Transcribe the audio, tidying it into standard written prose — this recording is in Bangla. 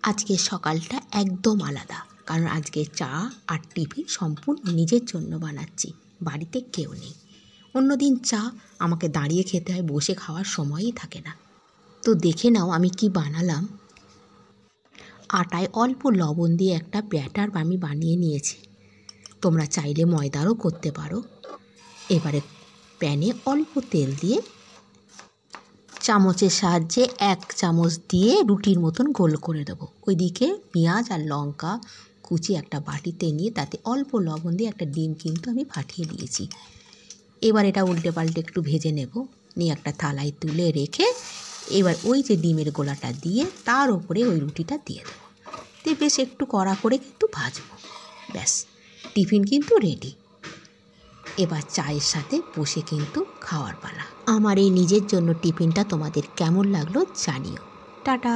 আজকের সকালটা একদম আলাদা, কারণ আজকে চা আর টিফিন সম্পূর্ণ নিজের জন্য বানাচ্ছি। বাড়িতে কেউ নেই। অন্যদিন চা আমাকে দাঁড়িয়ে খেতে হয়, বসে খাওয়ার সময়ই থাকে না। তো দেখে নাও আমি কি বানালাম। আটায় অল্প লবণ দিয়ে একটা ব্যাটার আমি বানিয়ে নিয়েছি। তোমরা চাইলে ময়দারও করতে পারো। এবারে প্যানে অল্প তেল দিয়ে চামচের সাহায্যে 1 চামচ দিয়ে রুটির মতন গোল করে দেবো। ওইদিকে পেঁয়াজ আর লঙ্কা কুচি একটা বাটিতে নিয়ে তাতে অল্প লবণ দিয়ে একটা ডিম কিন্তু আমি ফাটিয়ে দিয়েছি। এবার এটা উল্টে পাল্টে একটু ভেজে নেব, নিয়ে একটা থালায় তুলে রেখে এবার ওই যে ডিমের গোলাটা দিয়ে তার উপরে ওই রুটিটা দিয়ে দেবো। দিয়ে বেশ একটু কড়া করে কিন্তু ভাজবো। ব্যাস, টিফিন কিন্তু রেডি। এবার চায়ের সাথে বসে কিন্তু খাওয়ার পালা। আমার এই নিজের জন্য টিফিনটা তোমাদের কেমন লাগলো জানিও। টাটা।